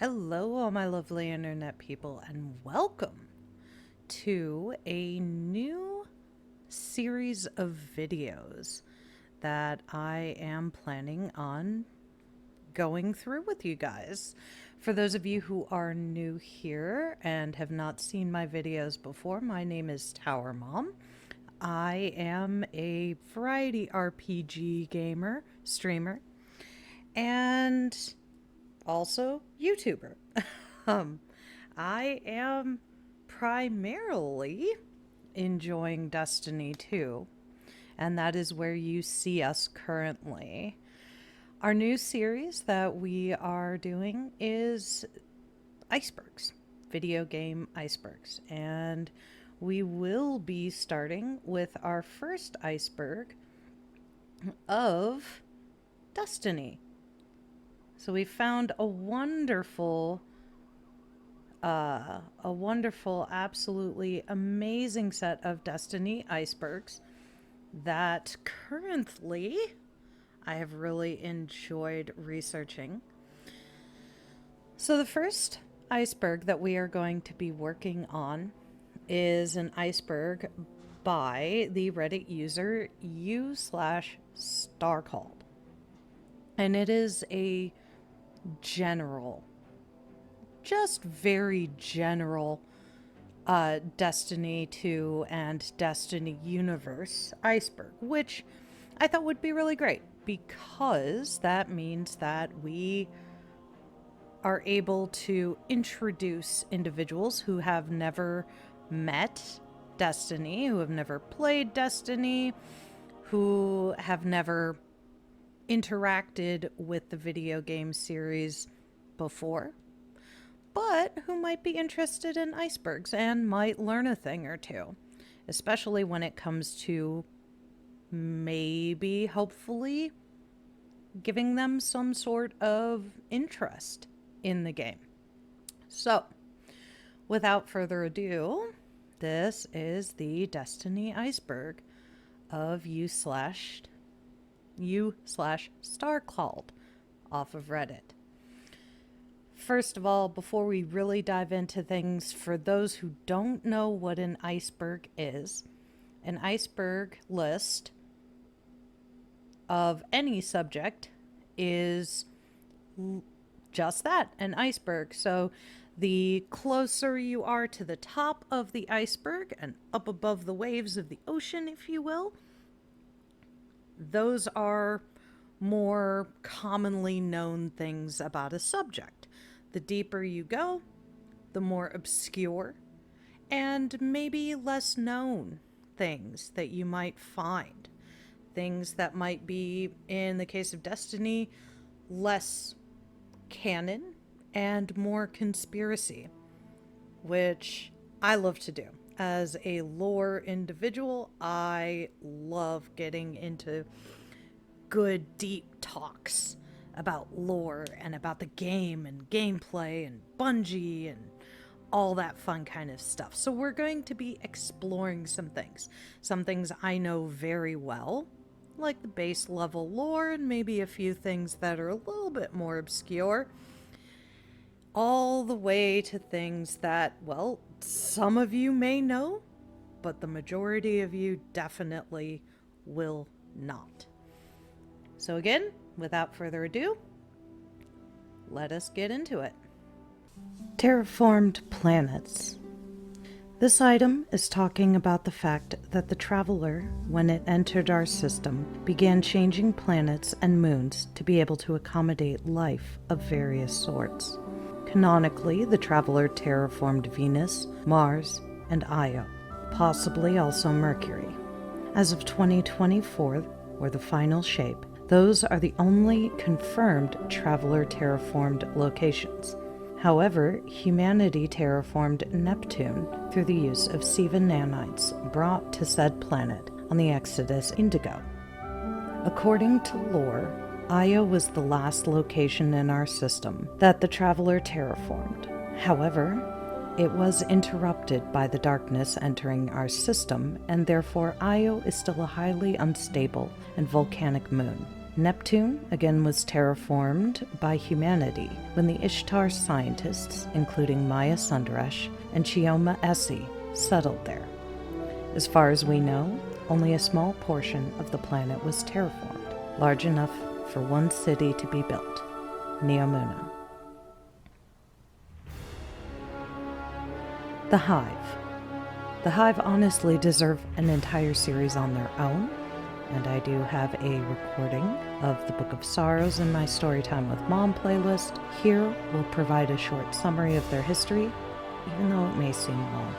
Hello, all my lovely internet people, and welcome to a new series of videos that I am planning on going through with you guys. For those of you who are new here and have not seen my videos before, my name is Tower Mom. I am a variety RPG gamer, streamer, and also YouTuber. um, I am primarily enjoying Destiny 2, and that is where you see us currently. Our new series that we are doing is icebergs, video game icebergs, and we will be starting with our first iceberg of Destiny. So we found a wonderful, absolutely amazing set of Destiny icebergs that currently I have really enjoyed researching. So the first iceberg that we are going to be working on is an iceberg by the Reddit user u/starcalledd. And it is a general, just very general Destiny 2 and Destiny universe iceberg, which I thought would be really great because that means that we are able to introduce individuals who have never met Destiny, who have never played Destiny, who have never interacted with the video game series before, but who might be interested in icebergs and might learn a thing or two, especially when it comes to maybe, hopefully, giving them some sort of interest in the game. So, without further ado, this is the Destiny iceberg of u/starcalledd off of Reddit. First of all, before we really dive into things, for those who don't know what an iceberg is, an iceberg list of any subject is just that, an iceberg. So the closer you are to the top of the iceberg and up above the waves of the ocean, if you will, those are more commonly known things about a subject. The deeper you go, the more obscure and maybe less known things that you might find. Things that might be, in the case of Destiny, less canon and more conspiracy, which I love to do. As a lore individual, I love getting into good, deep talks about lore and about the game and gameplay and Bungie and all that fun kind of stuff. So we're going to be exploring some things I know very well, like the base level lore and maybe a few things that are a little bit more obscure, all the way to things that, well, some of you may know, but the majority of you definitely will not. So again, without further ado, let us get into it. Terraformed planets. This item is talking about the fact that the Traveler, when it entered our system, began changing planets and moons to be able to accommodate life of various sorts. Canonically, the Traveler terraformed Venus, Mars, and Io, possibly also Mercury. As of 2024, or the final shape, those are the only confirmed Traveler terraformed locations. However, humanity terraformed Neptune through the use of Siva nanites brought to said planet on the Exodus Indigo. According to lore, Io was the last location in our system that the Traveler terraformed. However, it was interrupted by the darkness entering our system, and therefore Io is still a highly unstable and volcanic moon. Neptune again was terraformed by humanity when the Ishtar scientists, including Maya Sundaresh and Chioma Essie, settled there. As far as we know, only a small portion of the planet was terraformed, large enough for one city to be built, Neomuna. The Hive. The Hive honestly deserve an entire series on their own, and I do have a recording of the Book of Sorrows in my Storytime with Mom playlist. Here we'll provide a short summary of their history, even though it may seem long.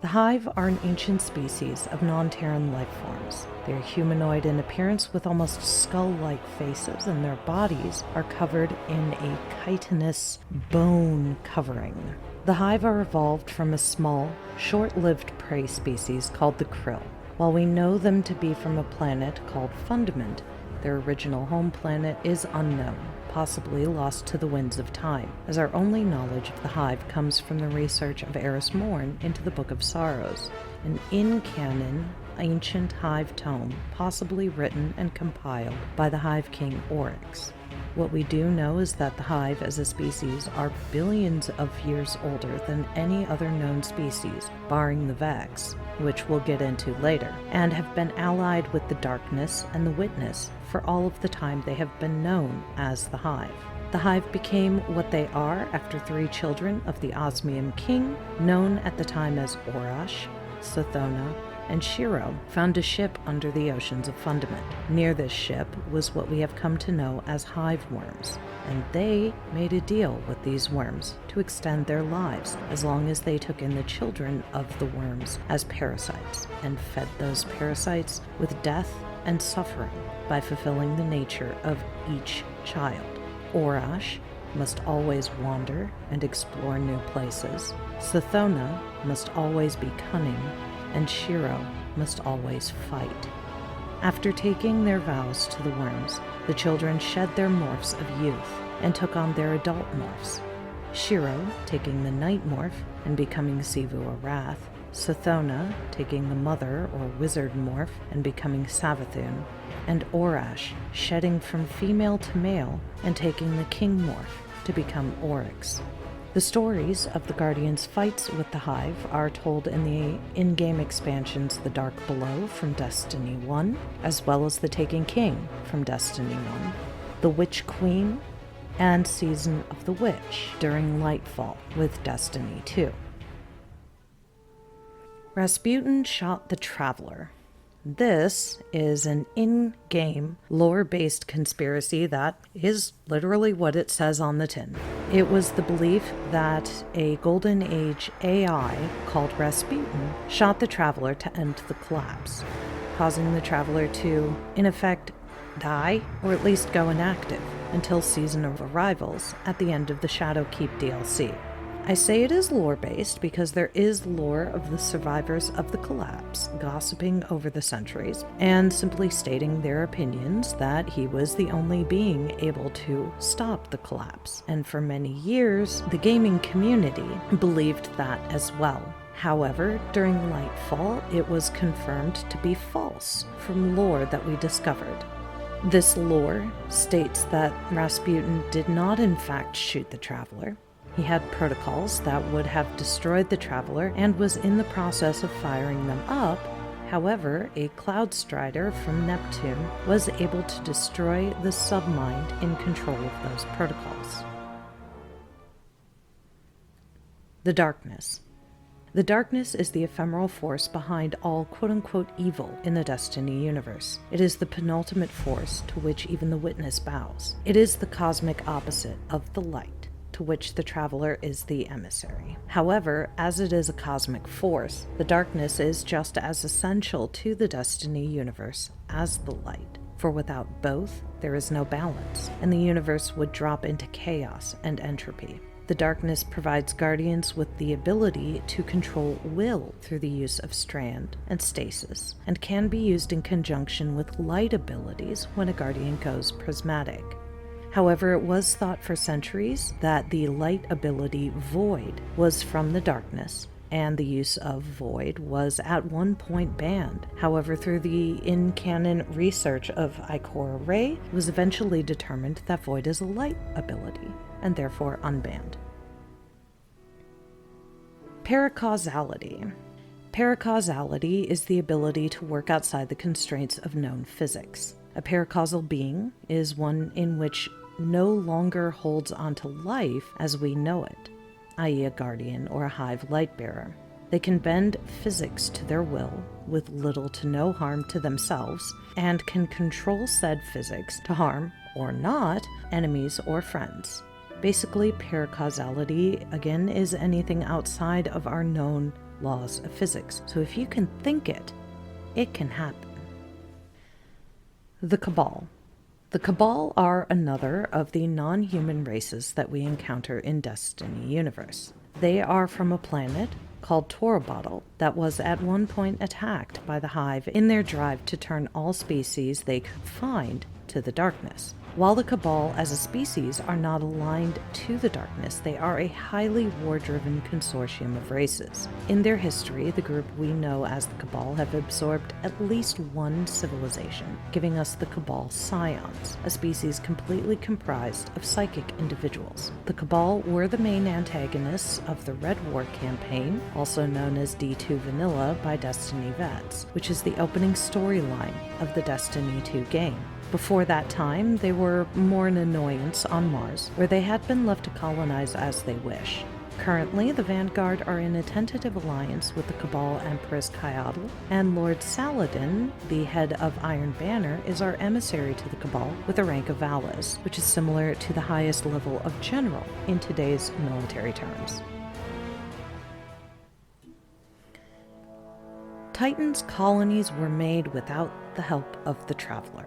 The Hive are an ancient species of non-Terran life forms. They are humanoid in appearance with almost skull-like faces, and their bodies are covered in a chitinous bone covering. The Hive are evolved from a small, short-lived prey species called the krill. While we know them to be from a planet called Fundament, their original home planet is unknown, possibly lost to the winds of time, as our only knowledge of the Hive comes from the research of Eris Morn into the Book of Sorrows, an in-canon, ancient Hive tome possibly written and compiled by the Hive King Oryx. What we do know is that the Hive as a species are billions of years older than any other known species, barring the Vex, which we'll get into later, and have been allied with the Darkness and the Witness for all of the time they have been known as the Hive. The Hive became what they are after 3 children of the Osmium King, known at the time as Orash, Sothona, and Shiro, found a ship under the oceans of Fundament. Near this ship was what we have come to know as hive worms, and they made a deal with these worms to extend their lives as long as they took in the children of the worms as parasites, and fed those parasites with death and suffering by fulfilling the nature of each child. Orash must always wander and explore new places. Sothona must always be cunning, and Shiro must always fight. After taking their vows to the worms, the children shed their morphs of youth and took on their adult morphs. Shiro taking the night morph and becoming Sivu Arath, Sothona taking the mother or wizard morph and becoming Savathun, and Orash shedding from female to male and taking the king morph to become Oryx. The stories of the Guardians' fights with the Hive are told in the in-game expansions The Dark Below from Destiny 1, as well as The Taken King from Destiny 1, The Witch Queen, and Season of the Witch during Lightfall with Destiny 2. Rasputin shot the Traveler. This is an in-game, lore-based conspiracy that is literally what it says on the tin. It was the belief that a Golden Age AI called Rasputin shot the Traveler to end the collapse, causing the Traveler to, in effect, die, or at least go inactive, until Season of Arrivals at the end of the Shadowkeep DLC. I say it is lore-based because there is lore of the survivors of the collapse gossiping over the centuries and simply stating their opinions that he was the only being able to stop the collapse. And for many years, the gaming community believed that as well. However, during Lightfall, it was confirmed to be false from lore that we discovered. This lore states that Rasputin did not in fact shoot the Traveler. He had protocols that would have destroyed the Traveler and was in the process of firing them up. However, a Cloud Strider from Neptune was able to destroy the submind in control of those protocols. The Darkness. The Darkness is the ephemeral force behind all quote-unquote evil in the Destiny universe. It is the penultimate force to which even the Witness bows. It is the cosmic opposite of the light, to which the Traveler is the emissary. However, as it is a cosmic force, the Darkness is just as essential to the Destiny universe as the light, for without both, there is no balance, and the universe would drop into chaos and entropy. The Darkness provides Guardians with the ability to control will through the use of Strand and Stasis, and can be used in conjunction with light abilities when a Guardian goes prismatic. However, it was thought for centuries that the light ability Void was from the Darkness, and the use of void was at one point banned. However, through the in-canon research of Ikora Ray, it was eventually determined that void is a light ability, and therefore unbanned. Paracausality. Paracausality is the ability to work outside the constraints of known physics. A paracausal being is one in which no longer holds onto life as we know it, i.e. a guardian or a hive light bearer. They can bend physics to their will with little to no harm to themselves and can control said physics to harm, or not, enemies or friends. Basically, paracausality, again, is anything outside of our known laws of physics. So if you can think it, it can happen. The Cabal. The Cabal are another of the non-human races that we encounter in Destiny universe. They are from a planet called Torobottle that was at one point attacked by the Hive in their drive to turn all species they could find to the darkness. While the Cabal as a species are not aligned to the darkness, they are a highly war-driven consortium of races. In their history, the group we know as the Cabal have absorbed at least one civilization, giving us the Cabal Scions, a species completely comprised of psychic individuals. The Cabal were the main antagonists of the Red War campaign, also known as D2 Vanilla by Destiny vets, which is the opening storyline of the Destiny 2 game. Before that time, they were more an annoyance on Mars, where they had been left to colonize as they wish. Currently, the Vanguard are in a tentative alliance with the Cabal Empress Kyotl, and Lord Saladin, the head of Iron Banner, is our emissary to the Cabal with the rank of Valis, which is similar to the highest level of General in today's military terms. Titan's colonies were made without the help of the Traveler.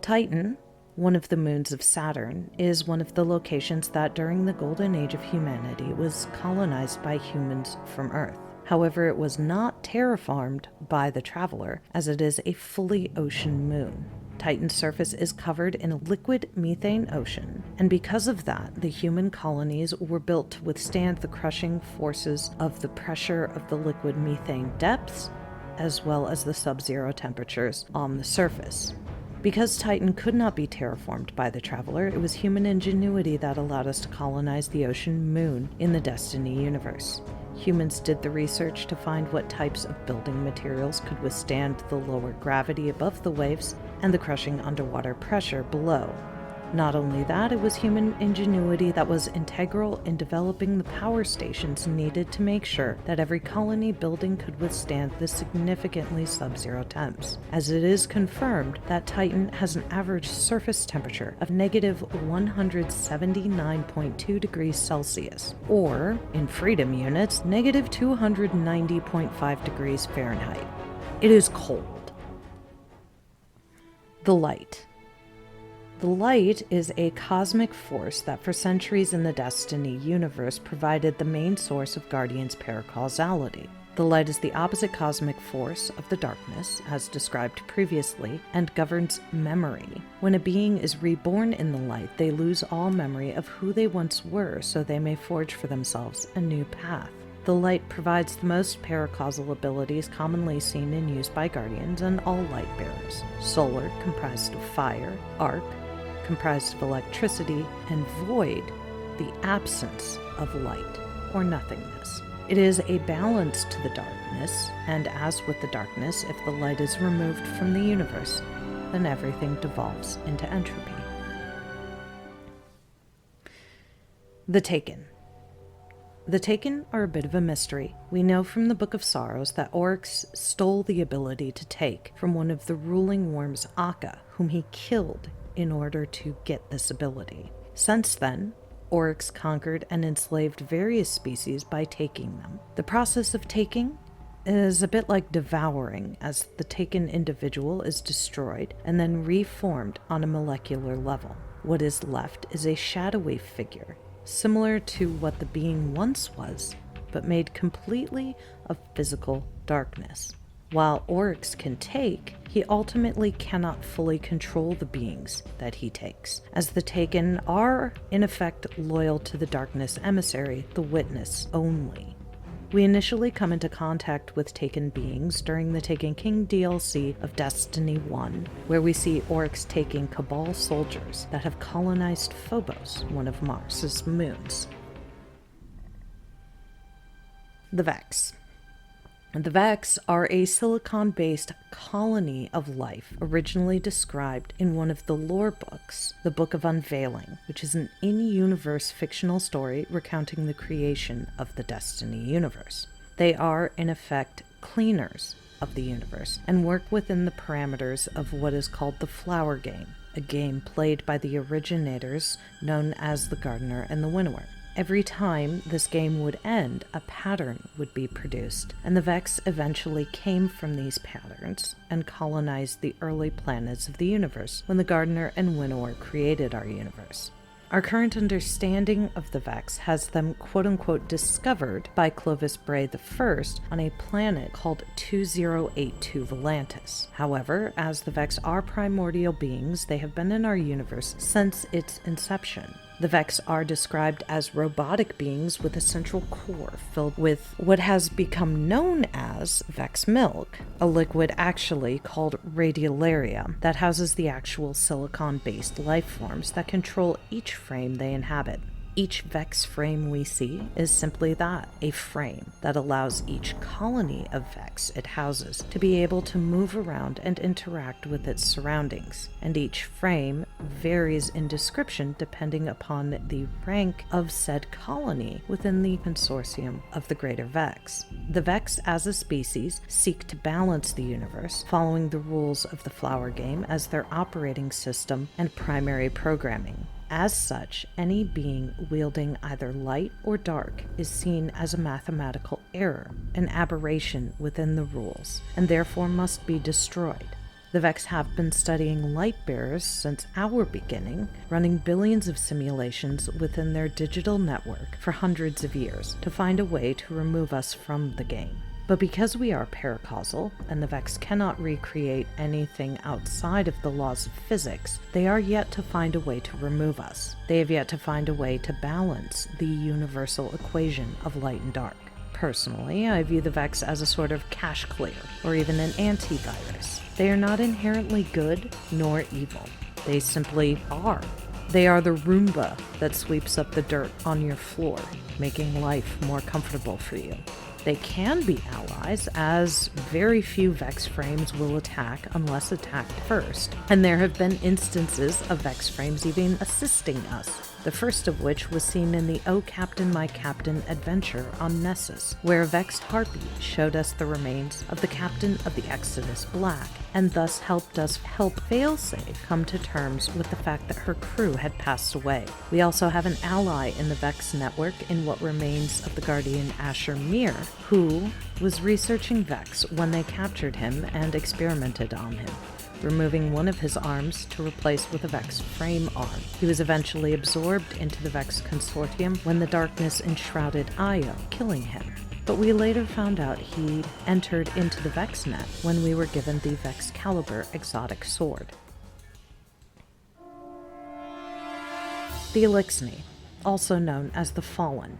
Titan, one of the moons of Saturn, is one of the locations that during the golden age of humanity was colonized by humans from Earth. However, it was not terraformed by the Traveler, as it is a fully ocean moon. Titan's surface is covered in a liquid methane ocean, and because of that, the human colonies were built to withstand the crushing forces of the pressure of the liquid methane depths, as well as the sub-zero temperatures on the surface. Because Titan could not be terraformed by the Traveler, it was human ingenuity that allowed us to colonize the ocean moon in the Destiny universe. Humans did the research to find what types of building materials could withstand the lower gravity above the waves and the crushing underwater pressure below. Not only that, it was human ingenuity that was integral in developing the power stations needed to make sure that every colony building could withstand the significantly sub-zero temps, as it is confirmed that Titan has an average surface temperature of negative 179.2 degrees Celsius, or, in freedom units, negative 290.5 degrees Fahrenheit. It is cold. The Light. The light is a cosmic force that for centuries in the Destiny universe provided the main source of Guardian's paracausality. The light is the opposite cosmic force of the darkness, as described previously, and governs memory. When a being is reborn in the light, they lose all memory of who they once were, so they may forge for themselves a new path. The light provides the most paracausal abilities commonly seen and used by Guardians and all light bearers. Solar, comprised of fire, arc, comprised of electricity, and void, the absence of light, or nothingness. It is a balance to the darkness, and as with the darkness, if the light is removed from the universe, then everything devolves into entropy. The Taken. The Taken are a bit of a mystery. We know from the Book of Sorrows that Oryx stole the ability to take from one of the ruling worms, Akka, whom he killed in order to get this ability. Since then, Oryx conquered and enslaved various species by taking them. The process of taking is a bit like devouring, as the taken individual is destroyed and then reformed on a molecular level. What is left is a shadowy figure, similar to what the being once was, but made completely of physical darkness. While Oryx can take, he ultimately cannot fully control the beings that he takes, as the Taken are, in effect, loyal to the darkness emissary, the Witness, only. We initially come into contact with Taken beings during the Taken King DLC of Destiny 1, where we see orcs taking Cabal soldiers that have colonized Phobos, one of Mars's moons. The Vex. The Vex are a silicon-based colony of life originally described in one of the lore books, the Book of Unveiling, which is an in-universe fictional story recounting the creation of the Destiny universe. They are, in effect, cleaners of the universe and work within the parameters of what is called the Flower Game, a game played by the originators known as the Gardener and the Winnower. Every time this game would end, a pattern would be produced, and the Vex eventually came from these patterns and colonized the early planets of the universe when the Gardener and Winnower created our universe. Our current understanding of the Vex has them quote-unquote discovered by Clovis Bray I on a planet called 2082 Volantis. However, as the Vex are primordial beings, they have been in our universe since its inception. The Vex are described as robotic beings with a central core filled with what has become known as Vex milk, a liquid actually called radiolaria that houses the actual silicon-based life forms that control each frame they inhabit. Each Vex frame we see is simply that, a frame that allows each colony of Vex it houses to be able to move around and interact with its surroundings, and each frame varies in description depending upon the rank of said colony within the consortium of the greater Vex. The Vex as a species seek to balance the universe, following the rules of the Flower Game as their operating system and primary programming. As such, any being wielding either light or dark is seen as a mathematical error, an aberration within the rules, and therefore must be destroyed. The Vex have been studying light bearers since our beginning, running billions of simulations within their digital network for hundreds of years to find a way to remove us from the game. But because we are paracausal, and the Vex cannot recreate anything outside of the laws of physics, they are yet to find a way to remove us. They have yet to find a way to balance the universal equation of light and dark. Personally, I view the Vex as a sort of cache clear, or even an antivirus. They are not inherently good nor evil. They simply are. They are the Roomba that sweeps up the dirt on your floor, making life more comfortable for you. They can be allies, as very few Vex frames will attack unless attacked first, and there have been instances of Vex frames even assisting us, the first of which was seen in the Oh Captain My Captain adventure on Nessus, where a Vexed Harpy showed us the remains of the captain of the Exodus Black, and thus helped us help Failsafe come to terms with the fact that her crew had passed away. We also have an ally in the Vex network in what remains of the Guardian Asher Mir, who was researching Vex when they captured him and experimented on him, removing one of his arms to replace with a Vex frame arm. He was eventually absorbed into the Vex consortium when the darkness enshrouded Io, killing him. But we later found out he entered into the Vex net when we were given the Vexcalibur exotic sword. The Elixni, also known as the Fallen.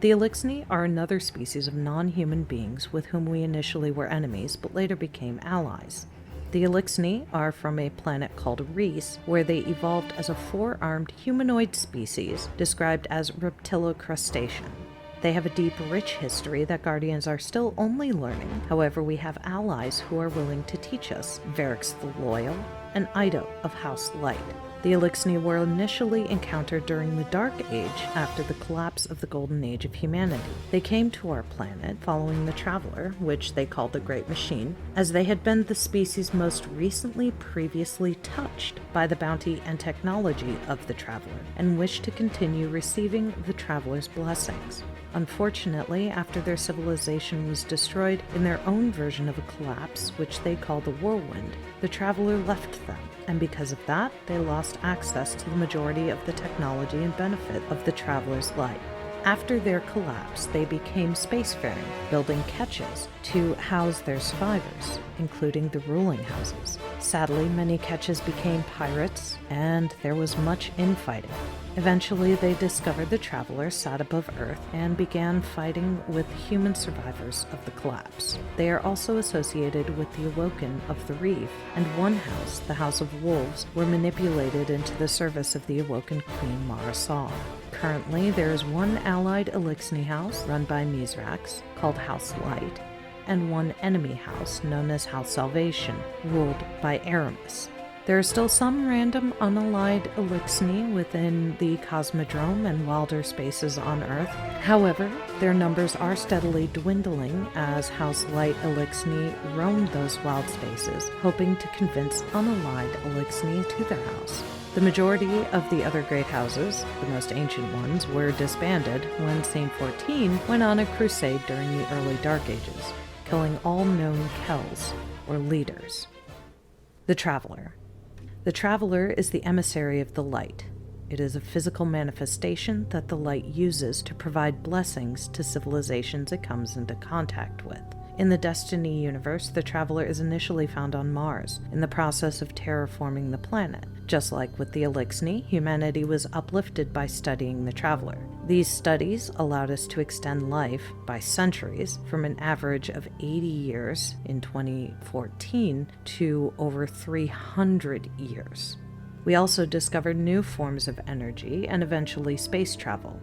The Elixni are another species of non-human beings with whom we initially were enemies but later became allies. The Elixni are from a planet called Reese, where they evolved as a four-armed humanoid species described as reptilocrustacean. They have a deep, rich history that Guardians are still only learning. However, we have allies who are willing to teach us, Varix the Loyal and Ido of House Light. The Elixni were initially encountered during the Dark Age after the collapse of the Golden Age of humanity. They came to our planet following the Traveler, which they called the Great Machine, as they had been the species most recently previously touched by the bounty and technology of the Traveler, and wished to continue receiving the Traveler's blessings. Unfortunately, after their civilization was destroyed in their own version of a collapse, which they call the Whirlwind, the Traveler left them, and because of that, they lost access to the majority of the technology and benefit of the Traveler's light. After their collapse, they became spacefaring, building ketches to house their survivors, including the ruling houses. Sadly, many ketches became pirates, and there was much infighting. Eventually, they discovered the Traveler sat above Earth and began fighting with human survivors of the collapse. They are also associated with the Awoken of the Reef, and one house, the House of Wolves, were manipulated into the service of the Awoken Queen Marasal. Currently, there is one allied Elixni house run by Mizrax, called House Light, and one enemy house known as House Salvation, ruled by Aramis. There are still some random unallied Elixni within the Cosmodrome and wilder spaces on Earth. However, their numbers are steadily dwindling as House Light Elixni roam those wild spaces, hoping to convince unallied Elixni to their house. The majority of the other great houses, the most ancient ones, were disbanded when Saint 14 went on a crusade during the early Dark Ages, killing all known Kells, or leaders. The Traveler. The Traveler is the emissary of the light. It is a physical manifestation that the light uses to provide blessings to civilizations it comes into contact with. In the Destiny universe, the Traveler is initially found on Mars, in the process of terraforming the planet. Just like with the Elixni, humanity was uplifted by studying the Traveler. These studies allowed us to extend life by centuries from an average of 80 years in 2014 to over 300 years. We also discovered new forms of energy and eventually space travel.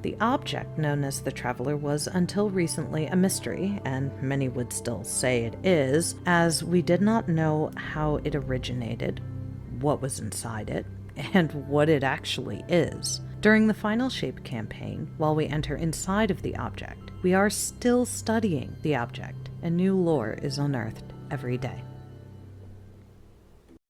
The object known as the Traveler was until recently a mystery, and many would still say it is, as we did not know how it originated, what was inside it, and what it actually is. During the Final Shape campaign, while we enter inside of the object, we are still studying the object, and new lore is unearthed every day.